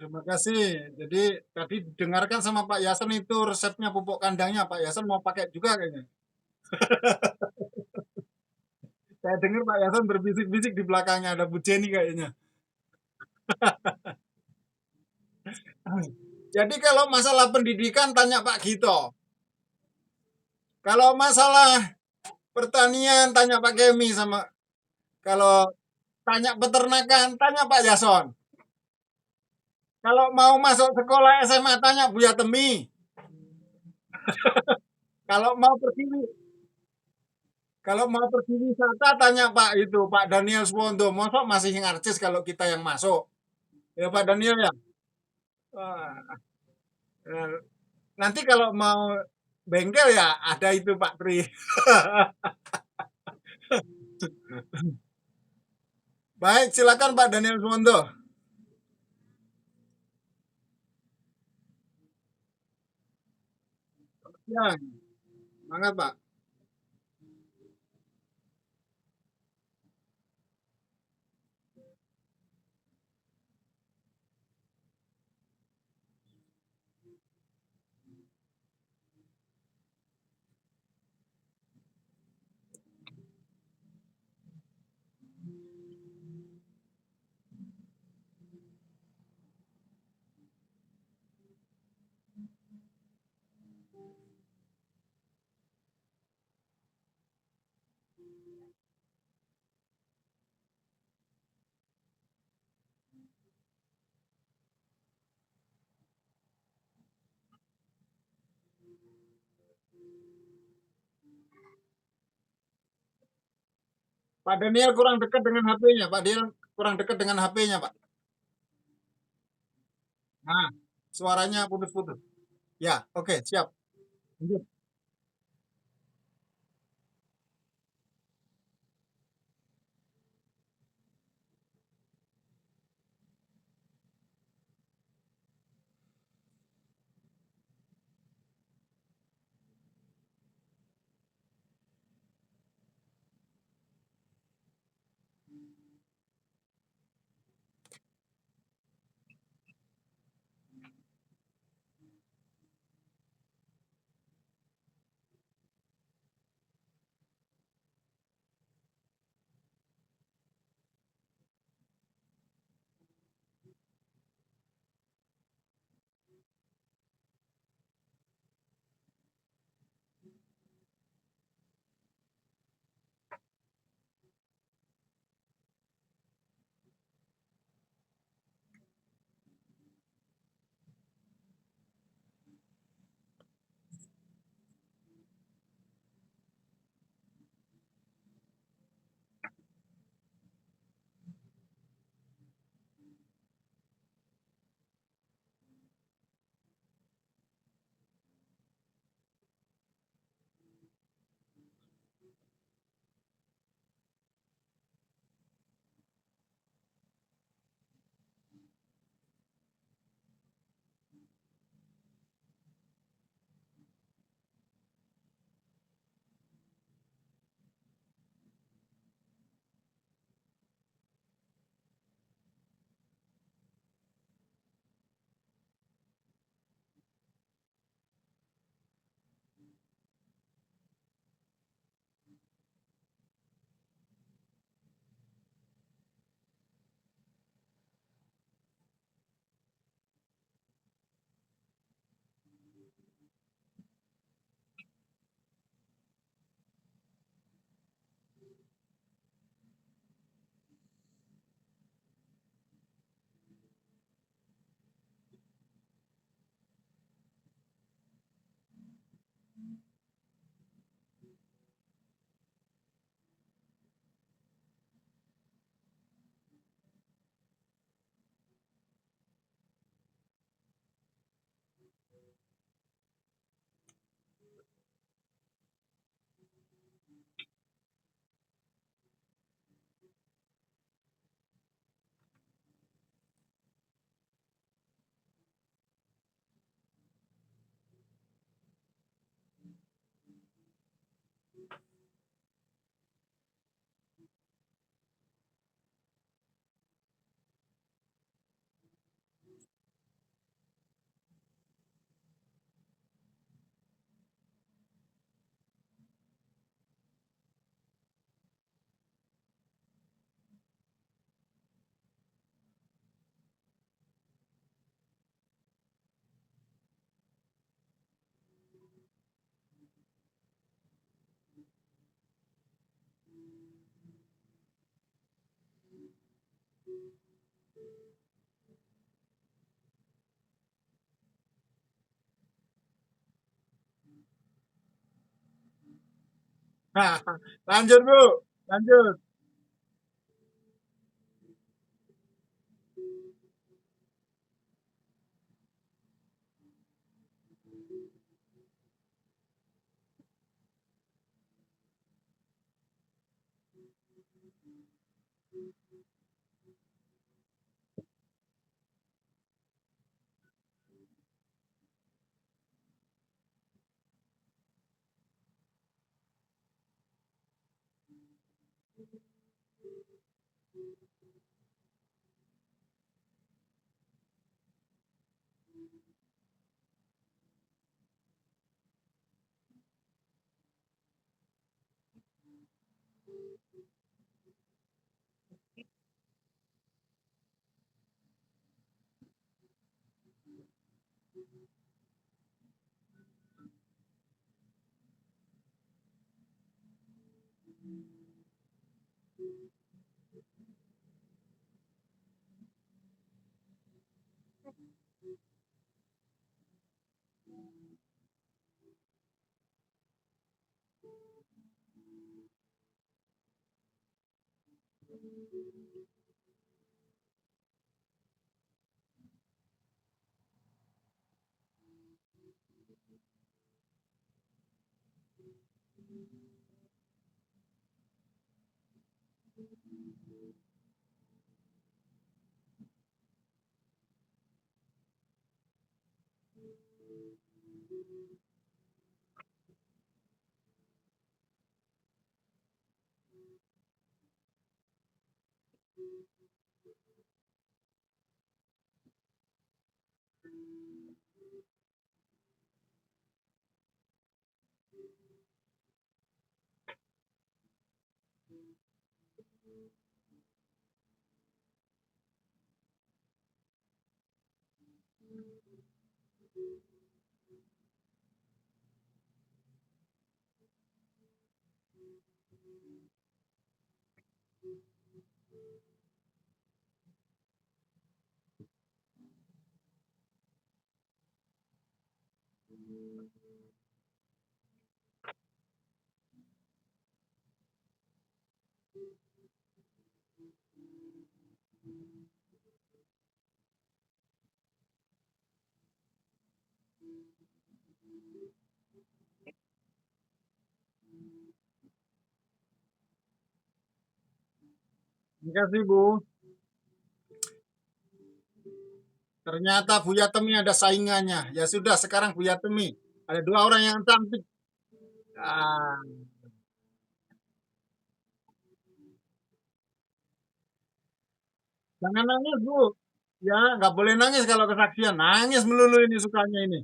Terima kasih. Jadi tadi dengarkan sama Pak Yasen itu resepnya pupuk kandangnya. Pak Yasen mau pakai juga kayaknya. Saya dengar Pak Yasen berbisik-bisik di belakangnya ada Bu Jenny kayaknya. Jadi kalau masalah pendidikan tanya Pak Gito. Kalau masalah pertanian tanya Pak Kemi sama kalau tanya peternakan tanya Pak Yason. Kalau mau masuk sekolah SMA tanya Bu Yatemi. Kalau mau pergi kalau mau pergi wisata tanya Pak itu Pak Daniel Swondo. Mosok masih ngarcis kalau kita yang masuk. Ya Pak Daniel ya. Wah, eh, nanti kalau mau bengkel ya ada itu Pak Tri. Baik, silakan Pak Daniel Swondo. Ya, semangat Pak. Pak Daniel kurang dekat dengan HP-nya. Pak Daniel kurang dekat dengan HP-nya, Pak. Nah, suaranya putus-putus. Ya, oke, siap. Lanjut. Nah, lanjut Bu, lanjut. Terima kasih Bu. Ternyata Buya Temi ada saingannya. Ya sudah, sekarang Buya Temi. Ada dua orang yang cantik. Ah, jangan nangis Bu. Ya, nggak boleh nangis kalau kesaksian. Nangis melulu ini sukanya ini.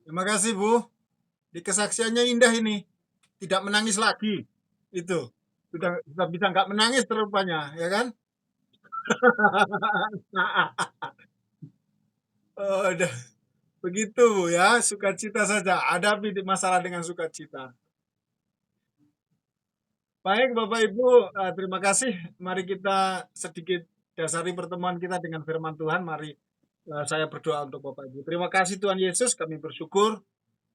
Terima kasih Bu. Di kesaksiannya indah ini. Tidak menangis lagi. Itu. Sudah bisa nggak menangis terupanya, ya kan? Oh, udah begitu Bu ya, sukacita saja. Hadapi masalah dengan sukacita. Baik Bapak Ibu, terima kasih. Mari kita sedikit dasari pertemuan kita dengan firman Tuhan. Mari saya berdoa untuk Bapak Ibu. Terima kasih Tuhan Yesus, kami bersyukur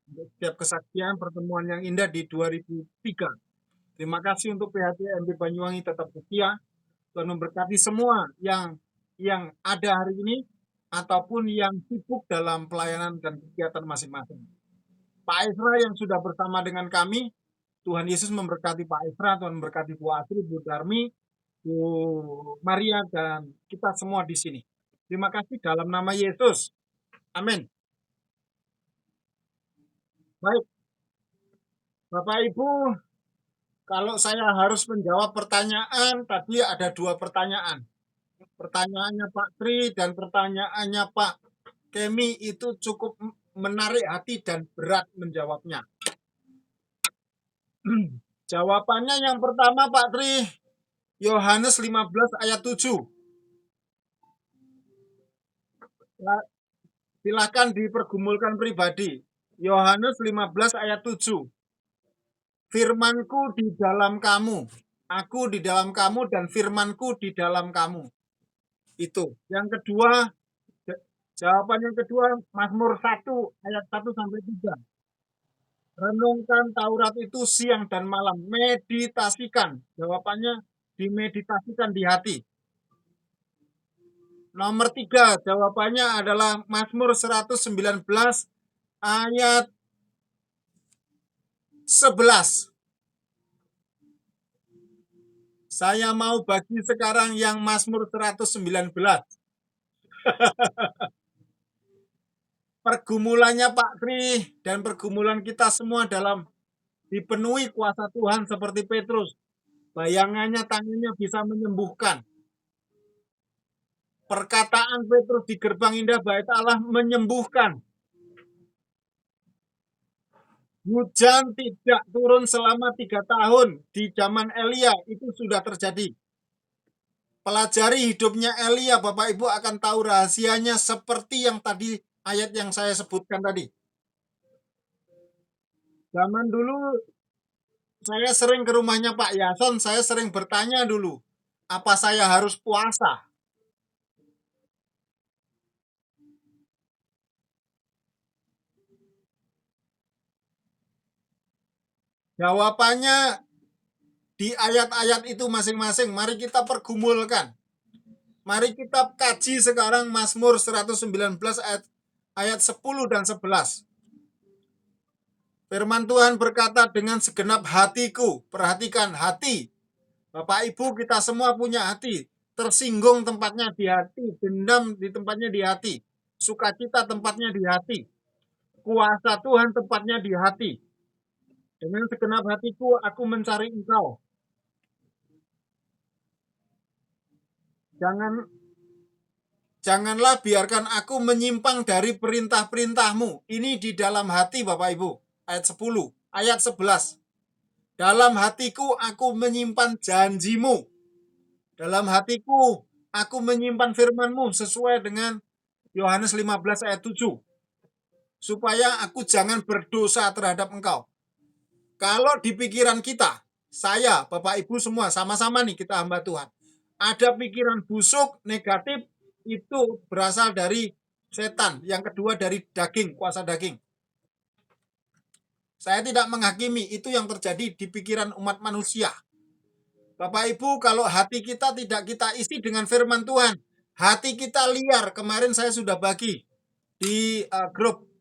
untuk setiap kesaksian pertemuan yang indah di 2003. Terima kasih untuk PHTMB Banyuwangi tetap setia. Tuhan memberkati semua yang ada hari ini ataupun yang sibuk dalam pelayanan dan kegiatan masing-masing. Pak Ezra yang sudah bersama dengan kami, Tuhan Yesus memberkati Pak Ezra, Tuhan memberkati Bu Asri, Bu Darmi, Bu Maria, dan kita semua di sini. Terima kasih dalam nama Yesus. Amin. Baik, Bapak Ibu, kalau saya harus menjawab pertanyaan, tadi ada 2 pertanyaan. Pertanyaannya Pak Tri dan pertanyaannya Pak Kemi itu cukup menarik hati dan berat menjawabnya. Jawabannya yang pertama Pak Tri, Yohanes 15 ayat 7. Silakan dipergumulkan pribadi. Yohanes 15 ayat 7. Firmanku di dalam kamu. Aku di dalam kamu dan firmanku di dalam kamu. Itu. Yang kedua, jawaban yang kedua Mazmur 1 ayat 1 sampai 3. Renungkan Taurat itu siang dan malam. Meditasikan. Jawabannya dimeditasikan di hati. Nomor 3, jawabannya adalah Mazmur 119 ayat 11. Saya mau bagi sekarang yang Mazmur 119. Pergumulannya Pak Kri dan pergumulan kita semua dalam dipenuhi kuasa Tuhan seperti Petrus. Bayangannya tangannya bisa menyembuhkan. Perkataan Petrus di gerbang indah bait Allah menyembuhkan. Hujan tidak turun selama 3 tahun di zaman Elia, itu sudah terjadi. Pelajari hidupnya Elia, Bapak Ibu akan tahu rahasianya seperti yang tadi ayat yang saya sebutkan tadi. Zaman dulu saya sering ke rumahnya Pak Yason, saya sering bertanya dulu, apa saya harus puasa? Jawabannya di ayat-ayat itu masing-masing. Mari kita pergumulkan. Mari kita kaji sekarang Mazmur 119 ayat 10 dan 11. Firman Tuhan berkata, dengan segenap hatiku. Perhatikan hati. Bapak Ibu kita semua punya hati. Tersinggung tempatnya di hati. Dendam di tempatnya di hati. Sukacita tempatnya di hati. Kuasa Tuhan tempatnya di hati. Dengan segenap hatiku aku mencari Engkau. Janganlah biarkan aku menyimpang dari perintah-perintahmu. Ini di dalam hati Bapak Ibu. Ayat 10. Ayat 11. Dalam hatiku aku menyimpan janjimu. Dalam hatiku aku menyimpan firmanmu sesuai dengan Yohanes 15 ayat 7. Supaya aku jangan berdosa terhadap engkau. Kalau di pikiran kita, saya, Bapak Ibu semua, sama-sama nih kita hamba Tuhan. Ada pikiran busuk, negatif, itu berasal dari setan. Yang kedua dari daging, kuasa daging. Saya tidak menghakimi, itu yang terjadi di pikiran umat manusia. Bapak Ibu, kalau hati kita tidak kita isi dengan firman Tuhan, hati kita liar. Kemarin saya sudah bagi di grup.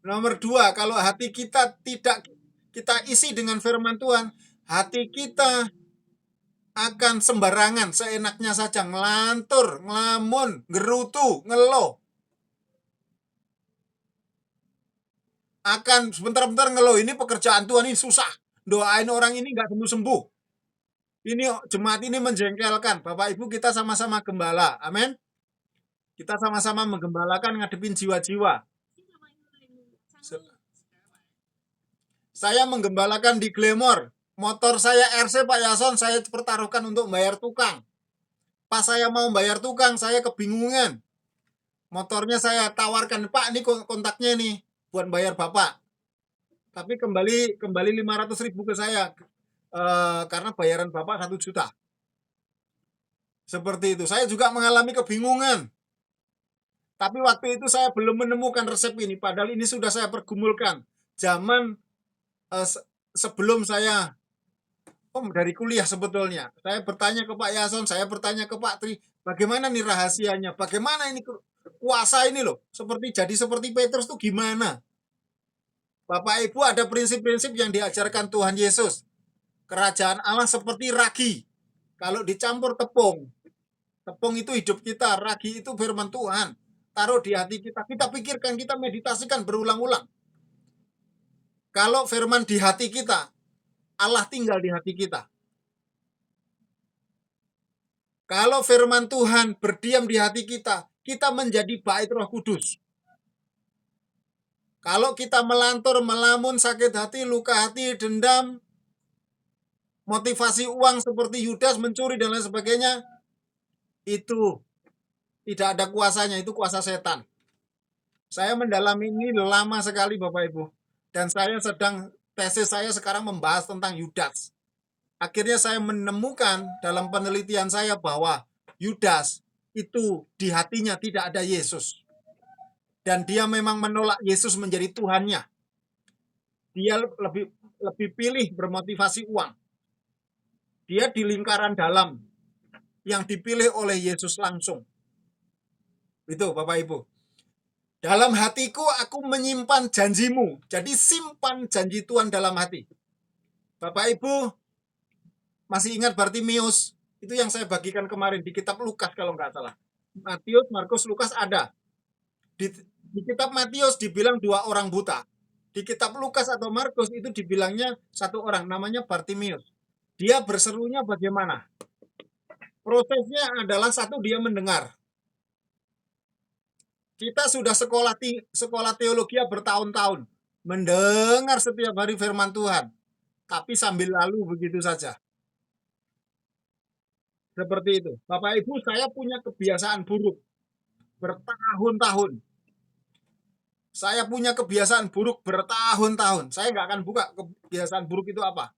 Nomor 2, kalau hati kita tidak kita isi dengan firman Tuhan, hati kita akan sembarangan, seenaknya saja, ngelantur, ngelamun, gerutu, ngeluh. Akan sebentar-bentar ngeluh, ini pekerjaan Tuhan ini susah. Doain orang ini nggak sembuh-sembuh. Ini jemaat ini menjengkelkan. Bapak Ibu kita sama-sama gembala. Amin. Kita sama-sama menggembalakan ngadepin jiwa-jiwa. Saya menggembalakan di Glamour. Motor saya RC Pak Yason, saya pertaruhkan untuk bayar tukang. Pas saya mau bayar tukang, saya kebingungan. Motornya saya tawarkan, Pak, ini kontaknya nih buat bayar Bapak. Tapi kembali 500.000 ke saya karena bayaran Bapak 1 juta. Seperti itu. Saya juga mengalami kebingungan. Tapi waktu itu saya belum menemukan resep ini. Padahal ini sudah saya pergumulkan. Zaman sebelum saya dari kuliah sebetulnya, saya bertanya ke Pak Yason, saya bertanya ke Pak Tri, bagaimana nih rahasianya? Bagaimana ini kuasa ini loh, seperti Petrus tuh gimana? Bapak Ibu ada prinsip-prinsip yang diajarkan Tuhan Yesus. Kerajaan Allah seperti ragi. Kalau dicampur tepung, tepung itu hidup kita, ragi itu firman Tuhan. Taruh di hati kita, kita pikirkan, kita meditasikan berulang-ulang. Kalau firman di hati kita, Allah tinggal di hati kita. Kalau firman Tuhan berdiam di hati kita, kita menjadi bait Roh Kudus. Kalau kita melantur, melamun, sakit hati, luka hati, dendam, motivasi uang seperti Yudas mencuri dan lain sebagainya, itu tidak ada kuasanya, itu kuasa setan. Saya mendalami ini lama sekali Bapak Ibu. Dan saya sedang, tesis saya sekarang membahas tentang Yudas. Akhirnya saya menemukan dalam penelitian saya bahwa Yudas itu di hatinya tidak ada Yesus. Dan dia memang menolak Yesus menjadi Tuhannya. Dia lebih pilih bermotivasi uang. Dia di lingkaran dalam yang dipilih oleh Yesus langsung. Itu Bapak Ibu. Dalam hatiku aku menyimpan janjimu. Jadi simpan janji Tuhan dalam hati. Bapak Ibu masih ingat Bartimius? Itu yang saya bagikan kemarin di kitab Lukas kalau nggak salah. Matius, Markus, Lukas ada. Di kitab Matius dibilang 2 orang buta. Di kitab Lukas atau Markus itu dibilangnya 1 orang, namanya Bartimius. Dia berserunya bagaimana? Prosesnya adalah satu, dia mendengar. Kita sudah sekolah teologi bertahun-tahun, mendengar setiap hari firman Tuhan, tapi sambil lalu begitu saja. Seperti itu. Bapak Ibu, saya punya kebiasaan buruk bertahun-tahun. Saya punya kebiasaan buruk bertahun-tahun. Saya nggak akan buka kebiasaan buruk itu apa.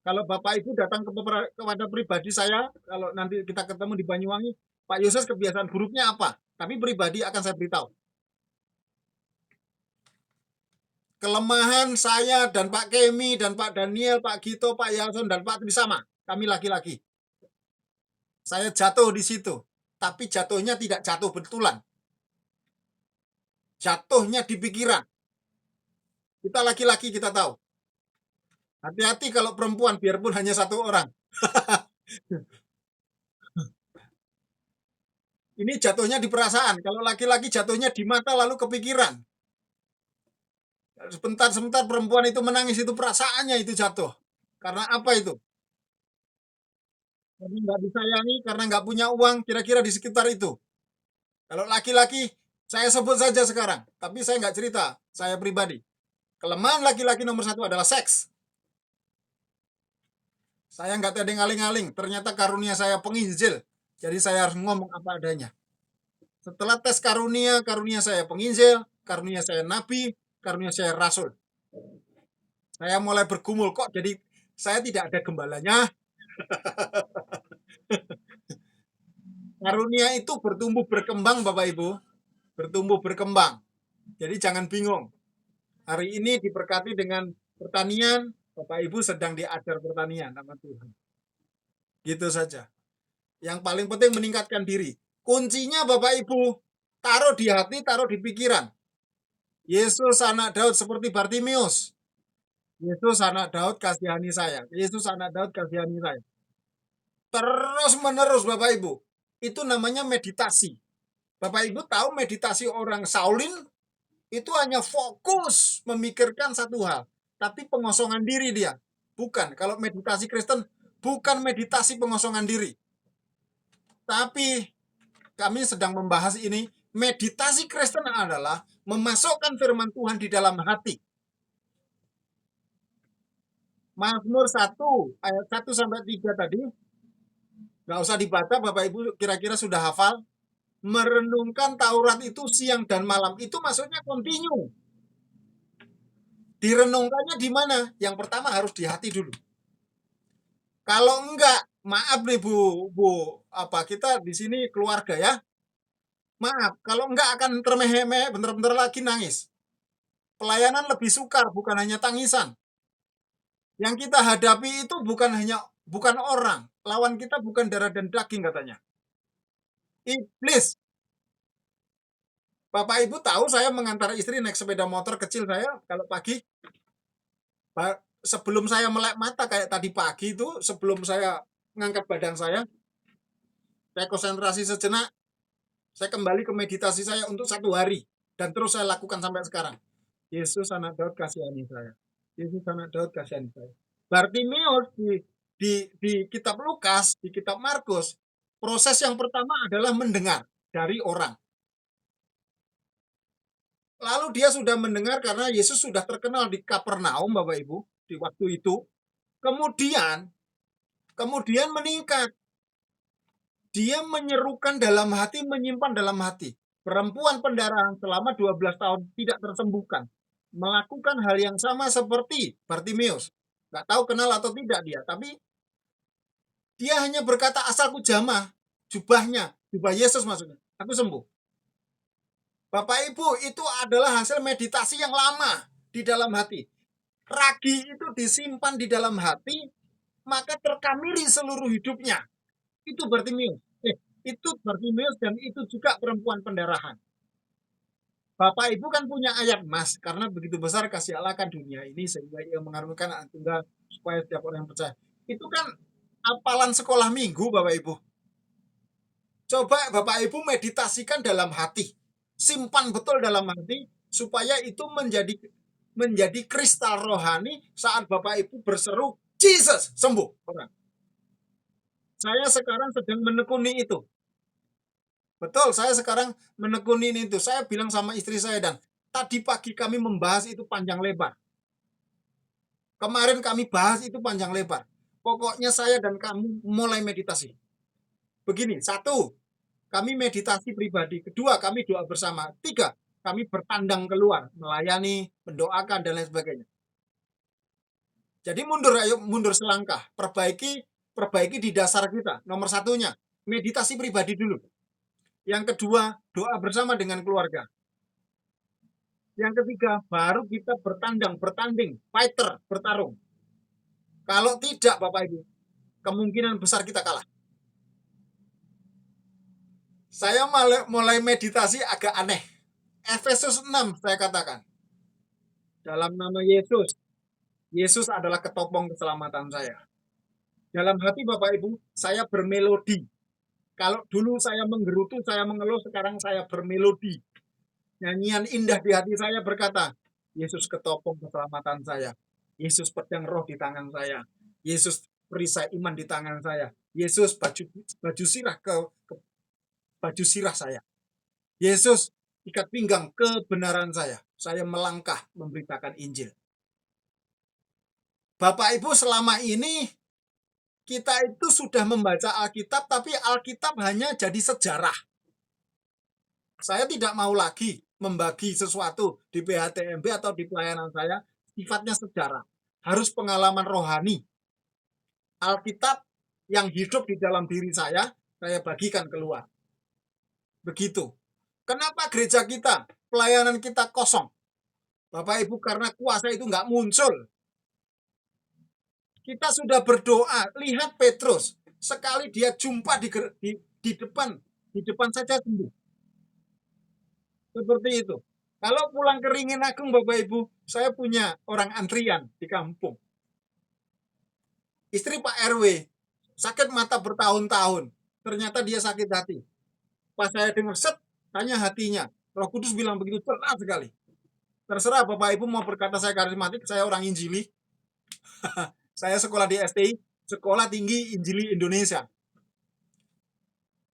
Kalau Bapak Ibu datang kepada pribadi saya, kalau nanti kita ketemu di Banyuwangi, Pak Yoses kebiasaan buruknya apa? Tapi pribadi akan saya beritahu. Kelemahan saya dan Pak Kemi dan Pak Daniel, Pak Gito, Pak Yason dan Pak Tri sama. Kami laki-laki. Saya jatuh di situ. Tapi jatuhnya tidak jatuh betulan. Jatuhnya di pikiran. Kita laki-laki kita tahu. Hati-hati kalau perempuan biarpun hanya 1 orang. Ini jatuhnya di perasaan. Kalau laki-laki jatuhnya di mata lalu kepikiran. Sebentar-sebentar perempuan itu menangis, itu perasaannya itu jatuh. Karena apa itu? Karena nggak disayangi, karena nggak punya uang, kira-kira di sekitar itu. Kalau laki-laki, saya sebut saja sekarang, tapi saya nggak cerita, saya pribadi. Kelemahan laki-laki nomor 1 adalah seks. Saya nggak ada ngaling-ngaling, ternyata karunia saya penginjil, jadi saya harus ngomong apa adanya. Setelah tes karunia, karunia saya penginjil, karunia saya nabi, karunia saya rasul. Saya mulai bergumul, kok jadi saya tidak ada gembalanya. Karunia itu bertumbuh berkembang Bapak Ibu, bertumbuh berkembang. Jadi jangan bingung. Hari ini diberkati dengan pertanian, Bapak Ibu sedang diajar pertanian nama Tuhan. Gitu saja. Yang paling penting meningkatkan diri. Kuncinya Bapak Ibu, taruh di hati, taruh di pikiran. Yesus anak Daud seperti Bartimius. Yesus anak Daud kasihani saya. Yesus anak Daud kasihani saya. Terus menerus Bapak Ibu. Itu namanya meditasi. Bapak Ibu tahu meditasi orang Saulin itu hanya fokus memikirkan satu hal. Tapi pengosongan diri dia. Bukan. Kalau meditasi Kristen, bukan meditasi pengosongan diri. Tapi kami sedang membahas ini, meditasi Kristen adalah memasukkan firman Tuhan di dalam hati. Mazmur 1 ayat 1 sampai 3 tadi, nggak usah dibaca, Bapak Ibu kira-kira sudah hafal. Merenungkan Taurat itu siang dan malam, itu maksudnya kontinu. Direnungkannya di mana? Yang pertama harus di hati dulu. Kalau enggak, maaf nih Bu, kita di sini keluarga ya. Maaf, kalau enggak akan termeh-meh, bentar-bentar lagi nangis. Pelayanan lebih sukar, bukan hanya tangisan. Yang kita hadapi itu bukan orang. Lawan kita bukan darah dan daging katanya. Iblis. Bapak Ibu tahu saya mengantar istri naik sepeda motor kecil saya kalau pagi. Sebelum saya melek mata kayak tadi pagi itu, sebelum saya mengangkat badan saya konsentrasi sejenak, saya kembali ke meditasi saya untuk 1 hari. Dan terus saya lakukan sampai sekarang. Yesus anak Daud kasihani saya. Yesus anak Daud kasihani saya. Bartimeus di kitab Lukas, di kitab Markus, proses yang pertama adalah mendengar dari orang. Lalu dia sudah mendengar karena Yesus sudah terkenal di Kapernaum, Bapak Ibu, di waktu itu. Kemudian meningkat. Dia menyerukan dalam hati, menyimpan dalam hati. Perempuan pendarahan selama 12 tahun tidak tersembuhkan. Melakukan hal yang sama seperti Bartimeus. Nggak tahu kenal atau tidak dia, tapi dia hanya berkata asalku jamah jubahnya, jubah Yesus maksudnya. Aku sembuh. Bapak Ibu, itu adalah hasil meditasi yang lama di dalam hati. Ragi itu disimpan di dalam hati, maka terkamiri seluruh hidupnya. Itu Bartimeus. Itu Bartimeus dan itu juga perempuan pendarahan. Bapak Ibu kan punya ayat mas, karena begitu besar kasih Allah kan dunia ini sehingga ia mengaruniakan anak tunggal supaya setiap orang yang percaya. Itu kan hafalan sekolah minggu Bapak Ibu. Coba Bapak Ibu meditasikan dalam hati. Simpan betul dalam hati supaya itu menjadi kristal rohani saat Bapak Ibu berseru Jesus sembuh orang. Saya sekarang sedang menekuni itu. Betul, saya sekarang menekuni itu. Saya bilang sama istri saya dan tadi pagi kami membahas itu panjang lebar. Kemarin kami bahas itu panjang lebar. Pokoknya saya dan kamu mulai meditasi. Begini, 1, kami meditasi pribadi. 2, kami doa bersama. 3, kami bertandang keluar, melayani, mendoakan, dan lain sebagainya. Jadi mundur selangkah. Perbaiki di dasar kita. Nomor 1-nya, meditasi pribadi dulu. Yang kedua, doa bersama dengan keluarga. Yang ketiga, baru kita bertanding, fighter, bertarung. Kalau tidak, Bapak Ibu, kemungkinan besar kita kalah. Saya mulai meditasi agak aneh. Efesus 6 saya katakan. Dalam nama Yesus. Yesus adalah ketopong keselamatan saya. Dalam hati Bapak Ibu, saya bermelodi. Kalau dulu saya menggerutu, saya mengeluh, sekarang saya bermelodi. Nyanyian indah di hati saya berkata, Yesus ketopong keselamatan saya. Yesus pedang roh di tangan saya. Yesus perisai iman di tangan saya. Yesus baju sirah saya. Yesus ikat pinggang kebenaran saya. Saya melangkah memberitakan Injil. Bapak Ibu, selama ini kita itu sudah membaca Alkitab, tapi Alkitab hanya jadi sejarah. Saya tidak mau lagi membagi sesuatu di PHTMB atau di pelayanan saya, sifatnya sejarah. Harus pengalaman rohani. Alkitab yang hidup di dalam diri saya bagikan keluar. Begitu. Kenapa gereja kita, pelayanan kita kosong? Bapak Ibu, karena kuasa itu nggak muncul. Kita sudah berdoa, lihat Petrus, sekali dia jumpa di depan saja sembuh. Seperti itu. Kalau pulang ke Ringin Agung, Bapak Ibu, saya punya orang antrian di kampung. Istri Pak RW, sakit mata bertahun-tahun. Ternyata dia sakit hati. Pas saya dengar set, tanya hatinya. Roh Kudus bilang begitu cerah sekali. Terserah Bapak Ibu mau berkata saya karismatik, saya orang Injili. Saya sekolah di STI, Sekolah Tinggi Injili Indonesia.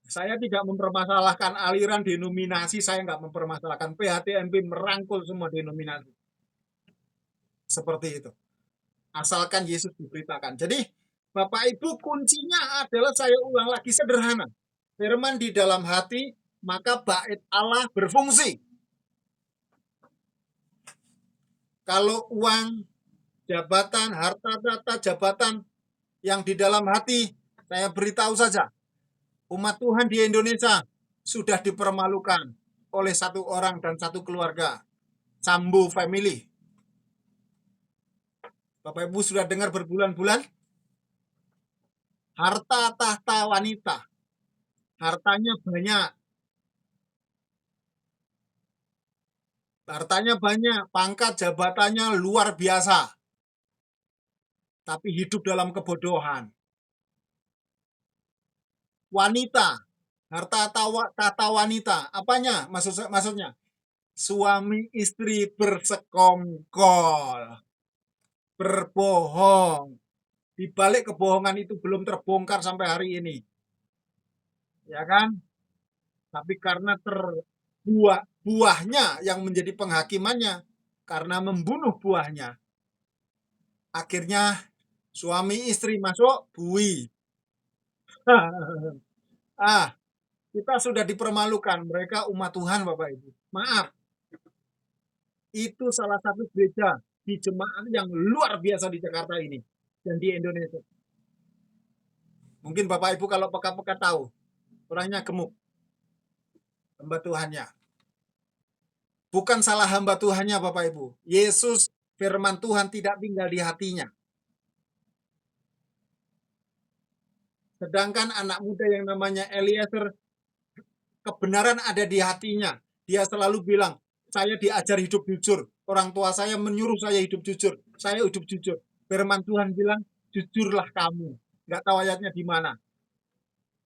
Saya tidak mempermasalahkan aliran denominasi, saya nggak mempermasalahkan. PHTMB merangkul semua denominasi. Seperti itu. Asalkan Yesus diberitakan. Jadi, Bapak Ibu, kuncinya adalah saya ulang lagi sederhana. Firman di dalam hati, maka bait Allah berfungsi. Kalau uang, jabatan, harta, tata, jabatan yang di dalam hati, saya beritahu saja, umat Tuhan di Indonesia sudah dipermalukan oleh satu orang dan satu keluarga, Sambo family. Bapak Ibu sudah dengar berbulan-bulan? Harta tahta wanita. Hartanya banyak. Hartanya banyak. Pangkat jabatannya luar biasa. Tapi hidup dalam kebodohan. Wanita. Harta tahta wanita. Apanya? Maksudnya? Suami istri bersekongkol. Berbohong. Di balik kebohongan itu belum terbongkar sampai hari ini. Ya kan? Tapi karena buahnya yang menjadi penghakimannya, karena membunuh buahnya, akhirnya suami istri masuk bui. Ah, kita sudah dipermalukan. Mereka umat Tuhan, Bapak Ibu. Maaf, itu salah satu gereja di jemaat yang luar biasa di Jakarta ini dan di Indonesia. Mungkin Bapak Ibu kalau peka-peka tahu, orangnya gemuk, hamba Tuhannya. Bukan salah hamba Tuhannya, Bapak Ibu. Yesus, firman Tuhan tidak tinggal di hatinya. Sedangkan anak muda yang namanya Eliezer, kebenaran ada di hatinya. Dia selalu bilang, saya diajar hidup jujur. Orang tua saya menyuruh saya hidup jujur. Saya hidup jujur. Firman Tuhan bilang, jujurlah kamu. Nggak tahu ayatnya di mana.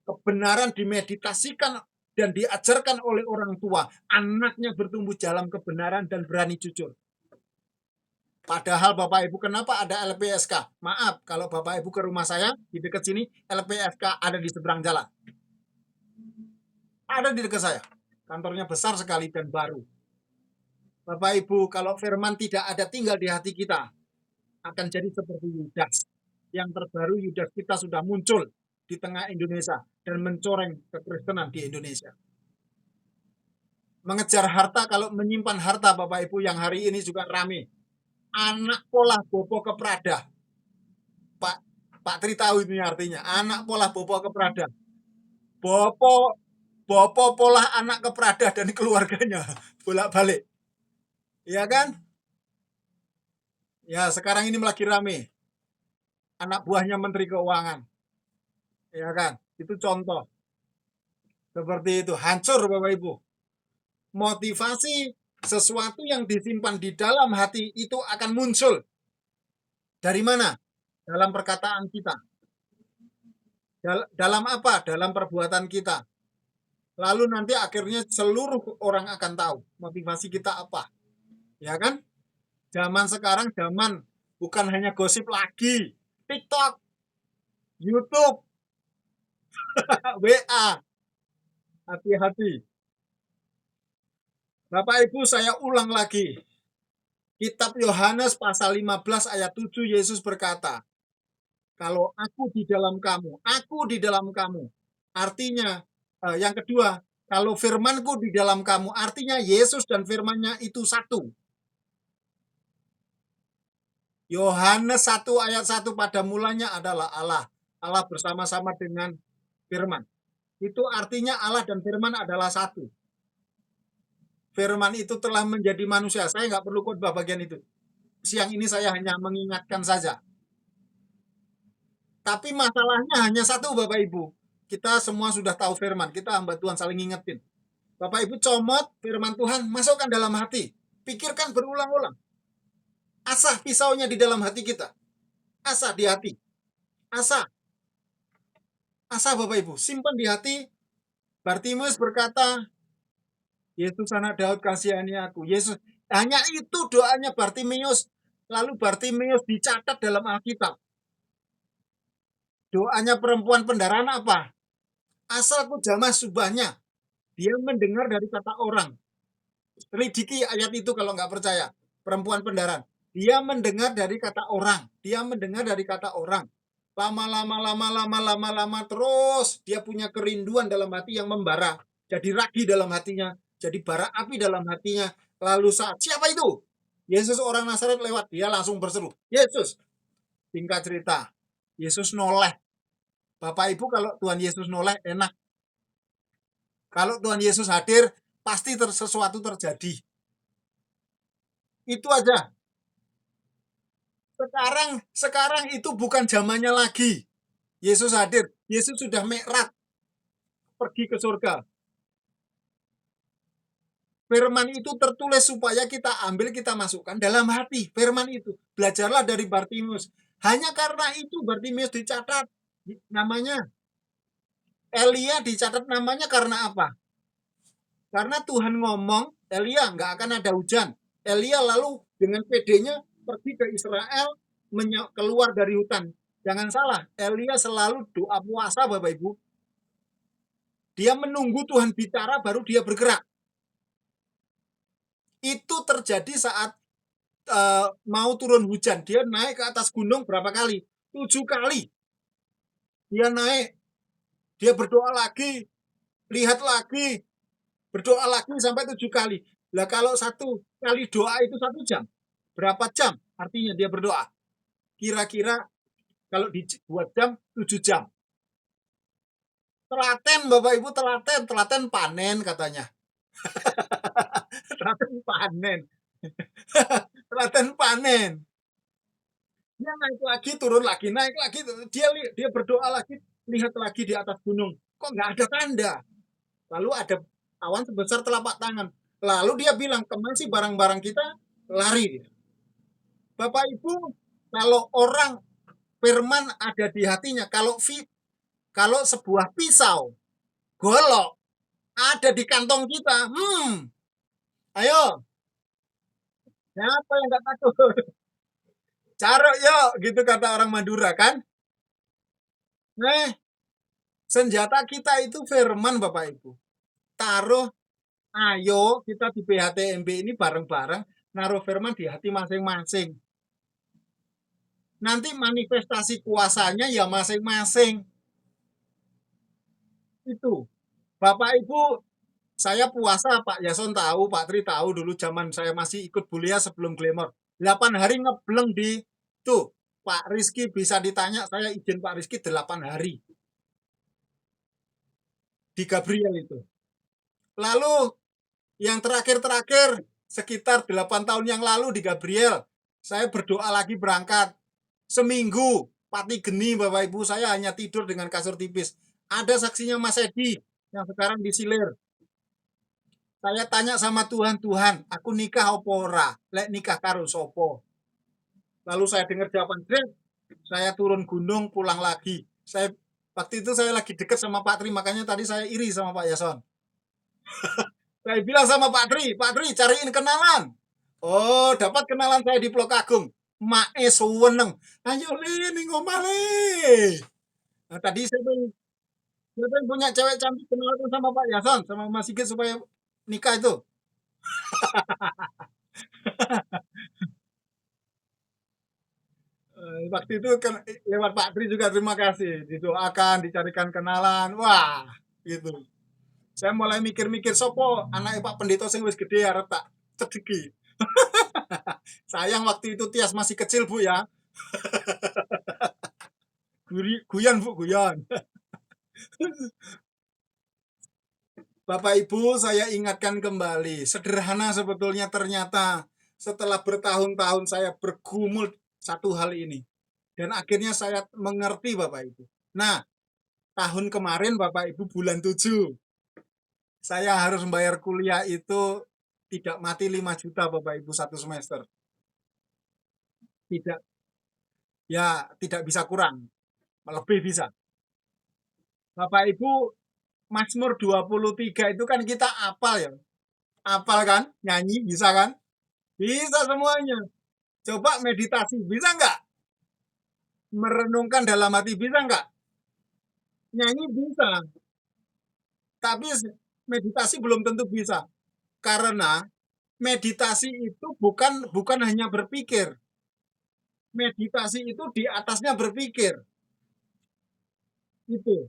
Kebenaran dimeditasikan dan diajarkan oleh orang tua. Anaknya bertumbuh dalam kebenaran dan berani jujur. Padahal Bapak Ibu, kenapa ada LPSK? Maaf, kalau Bapak Ibu ke rumah saya, di dekat sini, LPSK ada di seberang jalan. Ada di dekat saya. Kantornya besar sekali dan baru. Bapak Ibu, kalau firman tidak ada tinggal di hati kita, akan jadi seperti Yudas. Yang terbaru, Yudas kita sudah muncul di tengah Indonesia dan mencoreng kekristenan di Indonesia. Mengejar harta, kalau menyimpan harta, Bapak Ibu, yang hari ini juga rame. Anak pola bopo keprada. Pak Tri tahu ini artinya. Anak pola bopo keprada. Bopo pola anak keprada dan keluarganya. Bolak-balik. Ya kan? Ya, sekarang ini lagi rame. Anak buahnya Menteri Keuangan. Ya kan? Itu contoh. Seperti itu. Hancur Bapak Ibu. Motivasi sesuatu yang disimpan di dalam hati itu akan muncul. Dari mana? Dalam perkataan kita. Dalam apa? Dalam perbuatan kita. Lalu nanti akhirnya seluruh orang akan tahu motivasi kita apa. Ya kan? Zaman sekarang zaman bukan hanya gosip lagi. TikTok, YouTube, WA. Hati-hati. Bapak Ibu, saya ulang lagi. Kitab Yohanes pasal 15 ayat 7, Yesus berkata, kalau aku di dalam kamu, aku di dalam kamu. Artinya, yang kedua, kalau firmanku di dalam kamu, artinya Yesus dan firmannya itu satu. Yohanes 1 ayat 1, pada mulanya adalah Allah. Allah bersama-sama dengan firman. Itu artinya Allah dan firman adalah satu. Firman itu telah menjadi manusia. Saya nggak perlu khotbah bagian itu. Siang ini saya hanya mengingatkan saja. Tapi masalahnya hanya satu, Bapak Ibu. Kita semua sudah tahu firman. Kita hamba Tuhan saling ngingetin. Bapak Ibu comot firman Tuhan, masukkan dalam hati. Pikirkan berulang-ulang. Asah pisaunya di dalam hati kita. Asah di hati. Asah. Asah Bapak Ibu. Simpan di hati. Bartimeus berkata, Yesus anak Daud kasihani aku. Yesus, hanya itu doanya Bartimeus. Lalu Bartimeus dicatat dalam Alkitab. Doanya perempuan pendarahan apa? Asalku jamah subahnya. Dia mendengar dari kata orang. Lidiki ayat itu kalau nggak percaya. Perempuan pendarahan. Dia mendengar dari kata orang. Dia mendengar dari kata orang. Lama terus dia punya kerinduan dalam hati yang membara. Jadi ragi dalam hatinya. Jadi bara api dalam hatinya. Lalu saat siapa itu? Yesus orang Nazaret lewat. Dia langsung berseru. Yesus. Singkat cerita. Yesus noleh. Bapak Ibu kalau Tuhan Yesus noleh enak. Kalau Tuhan Yesus hadir pasti sesuatu terjadi. Itu aja. sekarang itu bukan zamannya lagi. Yesus hadir. Yesus sudah mi'raj, pergi ke surga. Firman itu tertulis supaya kita ambil, kita masukkan dalam hati. Firman itu. Belajarlah dari Bartimeus. Hanya karena itu Bartimeus dicatat namanya. Elia dicatat namanya karena apa? Karena Tuhan ngomong, Elia nggak akan ada hujan. Elia lalu dengan pedenya pergi ke Israel, keluar dari hutan. Jangan salah, Elia selalu doa puasa, Bapak Ibu. Dia menunggu Tuhan bicara, baru dia bergerak. Itu terjadi saat mau turun hujan. Dia naik ke atas gunung berapa kali? 7 kali. Dia naik, dia berdoa lagi, lihat lagi, berdoa lagi sampai 7 kali. Lah kalau 1 kali doa itu 1 jam, berapa jam artinya dia berdoa? Kira-kira kalau dibuat jam, 7 jam. Telaten Bapak Ibu, telaten panen katanya. Telaten panen. Telaten panen. Dia naik lagi, turun lagi, naik lagi. Dia berdoa lagi, lihat lagi di atas gunung. Kok nggak ada tanda? Lalu ada awan sebesar telapak tangan. Lalu dia bilang, kemana sih barang-barang kita? Lari. Bapak Ibu, kalau orang firman ada di hatinya, kalau sebuah pisau golok ada di kantong kita, ayo, siapa yang nggak takut? Carok yuk, gitu kata orang Madura kan? Nah, senjata kita itu firman Bapak Ibu. Taruh, ayo kita di PHTMB ini bareng-bareng naruh firman di hati masing-masing. Nanti manifestasi kuasanya ya masing-masing. Itu. Bapak Ibu, saya puasa, Pak Yason tahu, Pak Tri tahu dulu zaman saya masih ikut Bulia sebelum Glamour. 8 hari ngebleng di tuh. Pak Rizky bisa ditanya, saya izin Pak Rizky 8 hari. Di Gabriel itu. Lalu yang terakhir-terakhir sekitar 8 tahun yang lalu di Gabriel, saya berdoa lagi berangkat. Seminggu, pati geni Bapak Ibu, saya hanya tidur dengan kasur tipis. Ada saksinya Mas Edi yang sekarang di Silir. Saya tanya sama Tuhan, Tuhan, aku nikah apa ora? Lek nikah karo sopo? Lalu saya dengar jawaban, saya turun gunung, pulang lagi. Waktu itu saya lagi deket sama Pak Tri, makanya tadi saya iri sama Pak Yason. Saya bilang sama Pak Tri cariin kenalan. Oh, dapat kenalan saya di Blok Agung. Mae suweneng. Ayo ning omah le. Nah, tadi saya punya cewek cantik kenalan sama Pak Yason, sama Mas Sigit supaya nikah itu. Waktu itu kan lewat Pak Tri juga terima kasih. Didoakan, dicarikan kenalan. Wah, gitu. Saya mulai mikir-mikir sopo anak Pak Pendeta sing wis gede arep tak cedeki. Sayang waktu itu Tias masih kecil Bu ya. Guyon Bu, guyon. Bapak Ibu, saya ingatkan kembali, sederhana sebetulnya ternyata setelah bertahun-tahun saya bergumul satu hal ini. Dan akhirnya saya mengerti Bapak Ibu. Nah, tahun kemarin Bapak Ibu bulan 7, saya harus membayar kuliah itu tidak mati 5 juta Bapak Ibu 1 semester. Tidak, ya tidak bisa kurang, lebih bisa. Bapak Ibu, Mazmur 23 itu kan kita apal ya. Apal kan? Nyanyi bisa kan? Bisa semuanya. Coba meditasi, bisa nggak? Merenungkan dalam hati, bisa nggak? Nyanyi bisa, tapi meditasi belum tentu bisa. Karena meditasi itu bukan hanya berpikir. Meditasi itu di atasnya berpikir. Itu.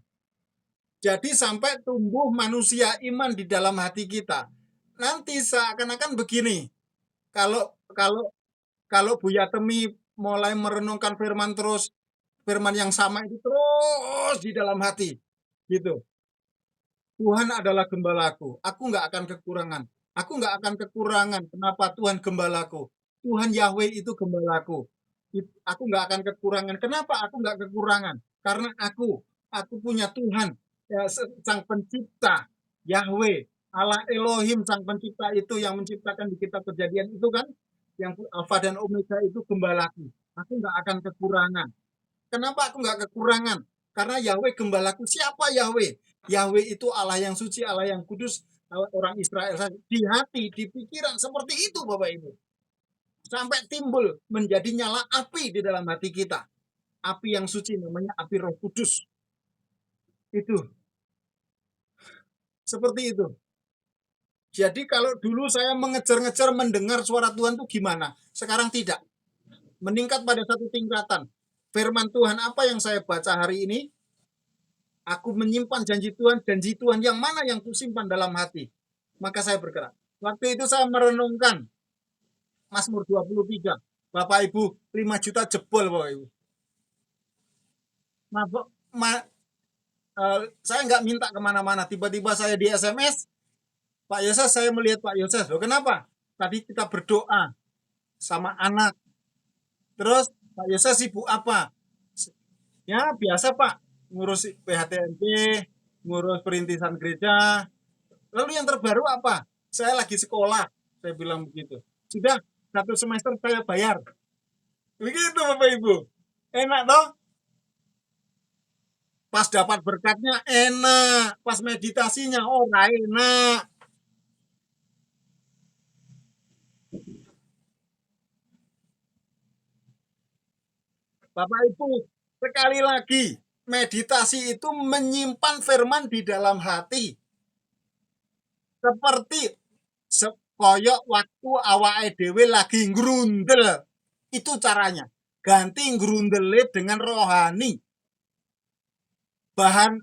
Jadi sampai tumbuh manusia iman di dalam hati kita. Nanti seakan-akan begini. Kalau kalau kalau Buya Temi mulai merenungkan firman terus, firman yang sama itu terus di dalam hati. Gitu. Tuhan adalah gembalaku. Aku nggak akan kekurangan. Aku nggak akan kekurangan. Kenapa Tuhan gembalaku? Tuhan Yahweh itu gembalaku. Aku nggak akan kekurangan. Kenapa aku nggak kekurangan? Karena aku punya Tuhan, ya, Sang Pencipta, Yahweh, Allah Elohim, Sang Pencipta itu yang menciptakan di kitab Kejadian itu kan, yang Alfa dan Omega itu gembalaku. Aku nggak akan kekurangan. Kenapa aku nggak kekurangan? Karena Yahweh gembalaku. Siapa Yahweh? Yahweh itu Allah yang suci, Allah yang kudus, orang Israel saja. Di hati, di pikiran seperti itu Bapak Ibu. Sampai timbul menjadi nyala api di dalam hati kita. Api yang suci namanya api Roh Kudus. Itu seperti itu. Jadi kalau dulu saya mengejar-ngejar mendengar suara Tuhan itu gimana? Sekarang tidak. Meningkat pada satu tingkatan. Firman Tuhan apa yang saya baca hari ini? Aku menyimpan janji Tuhan yang mana yang kusimpan dalam hati. Maka saya bergerak. Waktu itu saya merenungkan Mazmur 23. Bapak Ibu, 5 juta jebol Bapak Ibu. Ma, ma, saya nggak minta kemana-mana. Tiba-tiba saya di SMS, Pak Yoses, saya melihat Pak Yoses. Loh, kenapa? Tadi kita berdoa sama anak. Terus Pak Yoses sibuk apa? Ya biasa Pak, ngurus PHTMP, ngurus perintisan gereja. Lalu yang terbaru apa? Saya lagi sekolah, saya bilang begitu. Sudah, 1 semester saya bayar. Begitu Bapak Ibu. Enak toh? Pas dapat berkatnya enak, pas meditasinya oh enak. Bapak Ibu, sekali lagi, meditasi itu menyimpan firman di dalam hati. Seperti koyok waktu awake dhewe lagi ngrundel. Itu caranya. Ganti ngrundele dengan rohani. Bahan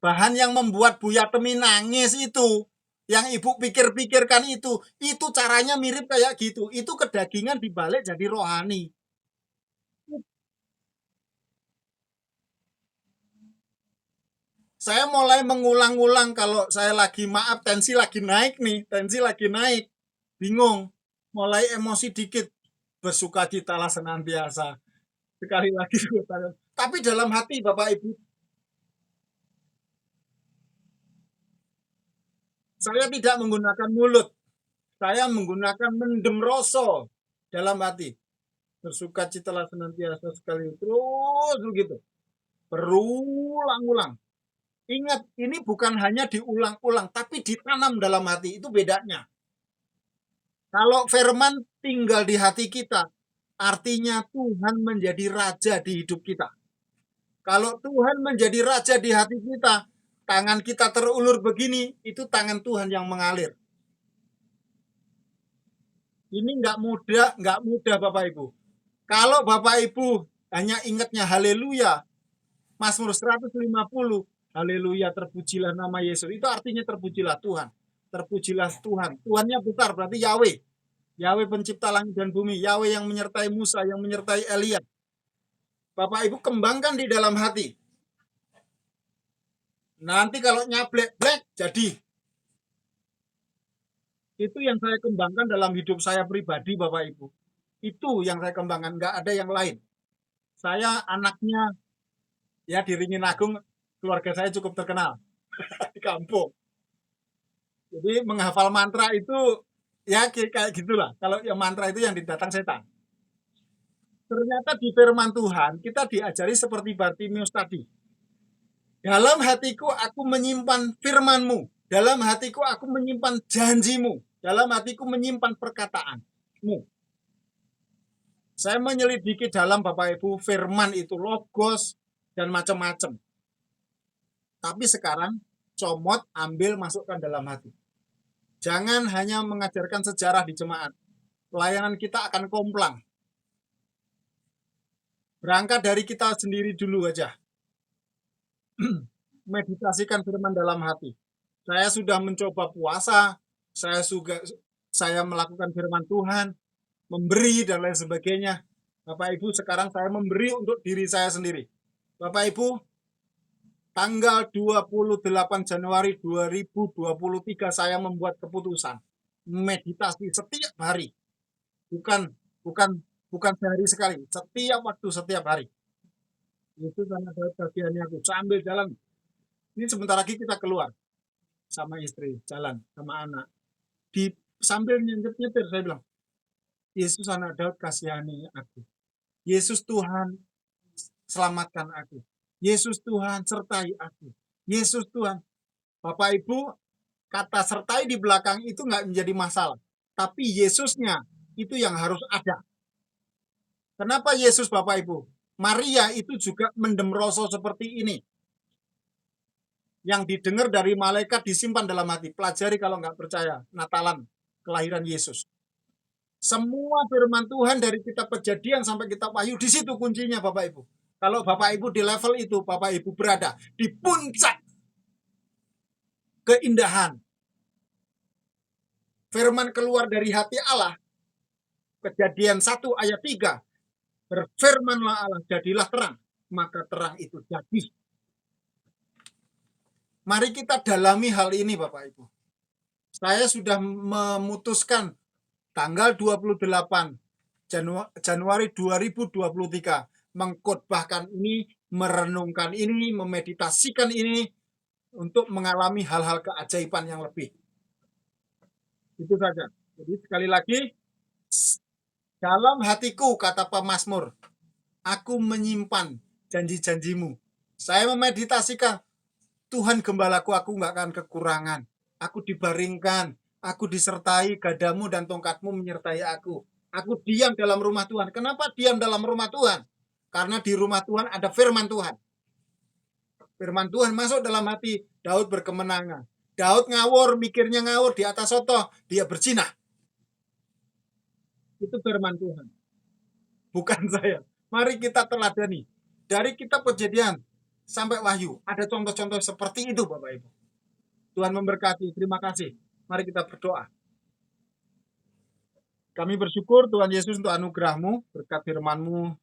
bahan yang membuat Buya Temi nangis itu, yang ibu pikir-pikirkan itu caranya mirip kayak gitu. Itu kedagingan dibalik jadi rohani. Saya mulai mengulang-ulang kalau saya lagi maaf tensi lagi naik nih, tensi lagi naik, bingung, mulai emosi dikit, bersukacitalah senantiasa. Sekali lagi, tapi dalam hati Bapak Ibu, saya tidak menggunakan mulut, saya menggunakan mendem rasa dalam hati. Bersukacitalah senantiasa sekali terus begitu, berulang-ulang. Ingat, ini bukan hanya diulang-ulang, tapi ditanam dalam hati. Itu bedanya. Kalau firman tinggal di hati kita, artinya Tuhan menjadi raja di hidup kita. Kalau Tuhan menjadi raja di hati kita, tangan kita terulur begini, itu tangan Tuhan yang mengalir. Ini nggak mudah Bapak Ibu. Kalau Bapak Ibu hanya ingatnya haleluya, Mazmur 150, haleluya terpujilah nama Yesus. Itu artinya terpujilah Tuhan. Terpujilah Tuhan. Tuhannya besar berarti Yahweh. Yahweh pencipta langit dan bumi. Yahweh yang menyertai Musa, yang menyertai Elia. Bapak Ibu kembangkan di dalam hati. Nanti kalau nyablek-blek jadi. Itu yang saya kembangkan dalam hidup saya pribadi Bapak Ibu. Itu yang saya kembangkan, nggak ada yang lain. Saya anaknya ya di Ringin Agung, keluarga saya cukup terkenal di kampung. Jadi menghafal mantra itu ya kayak gitulah. Kalau yang mantra itu yang didatang setan. Ternyata di firman Tuhan kita diajari seperti Bartimius tadi. Dalam hatiku aku menyimpan firman-Mu. Dalam hatiku aku menyimpan janji-Mu. Dalam hatiku menyimpan perkataan-Mu. Saya menyelidiki dalam Bapak Ibu firman itu logos dan macam-macam. Tapi sekarang comot, ambil, masukkan dalam hati. Jangan hanya mengajarkan sejarah di jemaat. Pelayanan kita akan komplang. Berangkat dari kita sendiri dulu aja. Meditasikan firman dalam hati. Saya sudah mencoba puasa, saya melakukan firman Tuhan, memberi dan lain sebagainya. Bapak Ibu, sekarang saya memberi untuk diri saya sendiri. Bapak Ibu, tanggal 28 Januari 2023 saya membuat keputusan meditasi setiap hari. Bukan bukan sehari sekali, setiap waktu, setiap hari. Yesus anak Daud kasihani aku. Sambil jalan, ini sebentar lagi kita keluar sama istri, jalan sama anak. Di sambil nyetir saya bilang, Yesus anak Daud kasihani aku. Yesus Tuhan selamatkan aku. Yesus Tuhan sertai aku. Yesus Tuhan. Bapak Ibu, kata sertai di belakang itu nggak menjadi masalah. Tapi Yesusnya itu yang harus ada. Kenapa Yesus Bapak Ibu? Maria itu juga mendem rasa seperti ini. Yang didengar dari malaikat disimpan dalam hati. Pelajari kalau nggak percaya. Natalan, kelahiran Yesus. Semua firman Tuhan dari kitab Kejadian sampai kitab Wahyu, di situ kuncinya Bapak Ibu. Kalau Bapak Ibu di level itu, Bapak Ibu berada di puncak keindahan. Firman keluar dari hati Allah, Kejadian 1 ayat 3, berfirmanlah Allah, jadilah terang, maka terang itu jadi. Mari kita dalami hal ini Bapak Ibu. Saya sudah memutuskan tanggal 28 Januari 2023 mengkhotbahkan ini, merenungkan ini, memeditasikan ini untuk mengalami hal-hal keajaiban yang lebih. Itu saja. Jadi sekali lagi, dalam hatiku, kata pemazmur, aku menyimpan janji-janjimu. Saya memeditasikan, Tuhan gembalaku, aku nggak akan kekurangan. Aku dibaringkan, aku disertai, gadamu dan tongkatmu menyertai aku. Aku diam dalam rumah Tuhan. Kenapa diam dalam rumah Tuhan? Karena di rumah Tuhan ada firman Tuhan. Firman Tuhan masuk dalam hati, Daud berkemenangan. Daud ngawur, mikirnya ngawur, di atas soto, dia berzinah. Itu firman Tuhan. Bukan saya. Mari kita teladani. Dari kitab Kejadian sampai Wahyu, ada contoh-contoh seperti itu Bapak Ibu. Tuhan memberkati. Terima kasih. Mari kita berdoa. Kami bersyukur Tuhan Yesus untuk anugerah-Mu, berkat firman-Mu,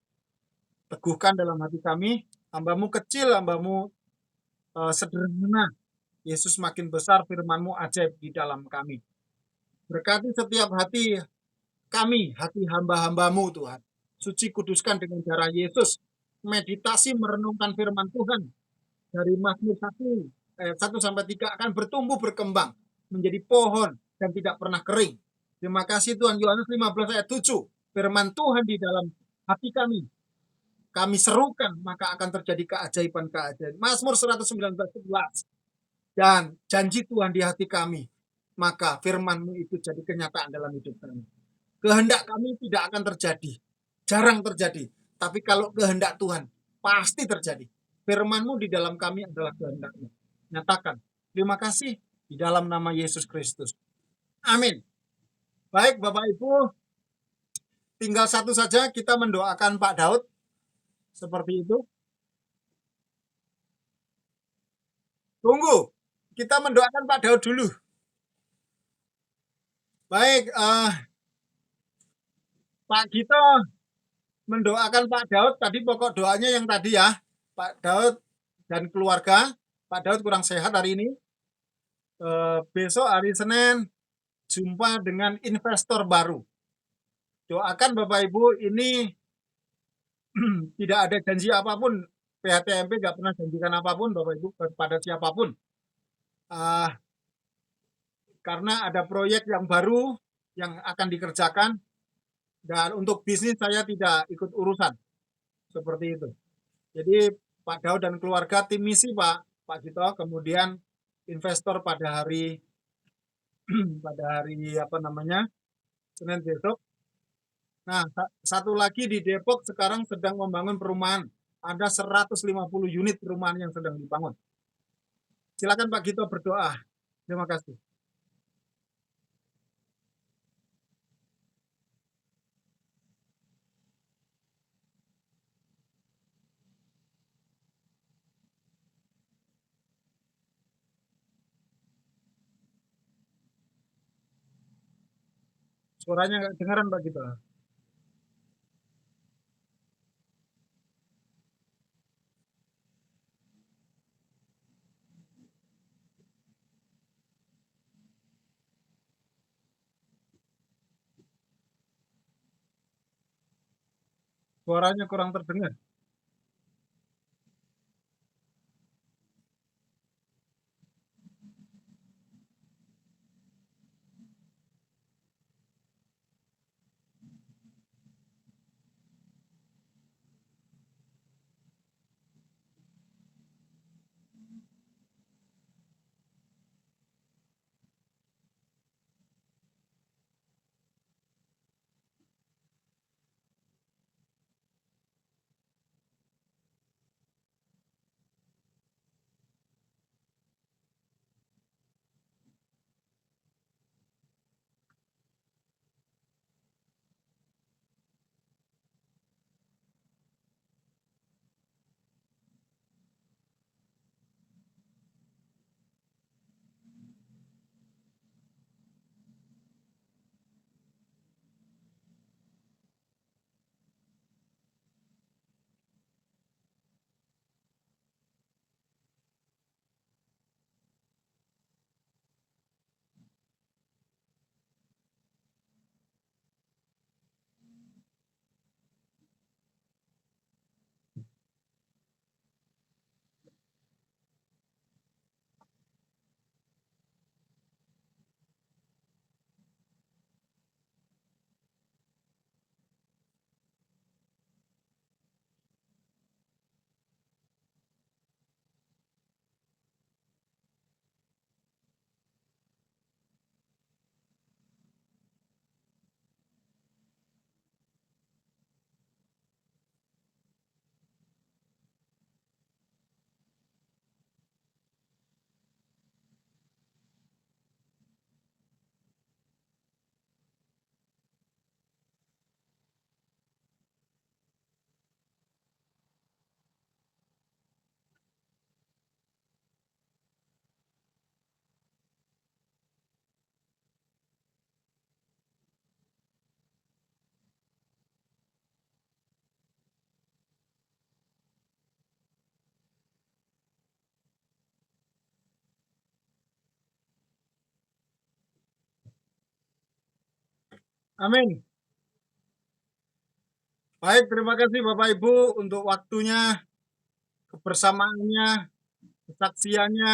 teguhkan dalam hati kami. Hamba-Mu kecil, Hamba-Mu sederhana. Yesus makin besar, firman-Mu ajaib di dalam kami. Berkati setiap hati kami, hati hamba-hamba-Mu Tuhan. Suci kuduskan dengan darah Yesus. Meditasi merenungkan firman Tuhan. Dari Mazmur 1 ayat 1 sampai 3 akan bertumbuh berkembang menjadi pohon dan tidak pernah kering. Terima kasih Tuhan. Yohanes 15 ayat 7. Firman Tuhan di dalam hati kami. Kami serukan, maka akan terjadi keajaiban-keajaiban. Mazmur 119:11. Dan janji Tuhan di hati kami, maka firman-Mu itu jadi kenyataan dalam hidup kami. Kehendak kami tidak akan terjadi. Jarang terjadi. Tapi kalau kehendak Tuhan, pasti terjadi. Firman-Mu di dalam kami adalah kehendak-Mu. Nyatakan. Terima kasih di dalam nama Yesus Kristus. Amin. Baik Bapak Ibu, tinggal satu saja kita mendoakan Pak Daud. Seperti itu. Tunggu. Kita mendoakan Pak Daud dulu. Baik, Pak Gito mendoakan Pak Daud. Tadi pokok doanya yang tadi ya. Pak Daud dan keluarga. Pak Daud kurang sehat hari ini. Besok hari Senin jumpa dengan investor baru. Doakan Bapak Ibu ini tidak ada janji apapun. PHTMP nggak pernah janjikan apapun Bapak Ibu kepada siapapun. Karena ada proyek yang baru yang akan dikerjakan dan untuk bisnis saya tidak ikut urusan. Seperti itu. Jadi Pak Daud dan keluarga tim misi Pak Gito, kemudian investor pada hari apa namanya Senin besok. Nah, satu lagi di Depok sekarang sedang membangun perumahan. Ada 150 unit perumahan yang sedang dibangun. Silakan Pak Gito berdoa. Terima kasih. Suaranya nggak dengaran Pak Gito. Suaranya kurang terdengar. Amin. Baik, terima kasih Bapak Ibu untuk waktunya, kebersamaannya, kesaksiannya.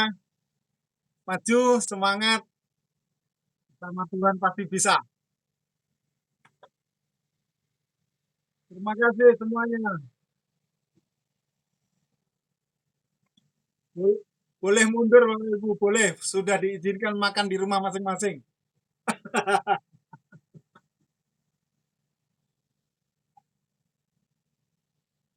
Maju, semangat, sama Tuhan pasti bisa. Terima kasih semuanya. Boleh mundur Bapak Ibu, boleh. Sudah diizinkan makan di rumah masing-masing.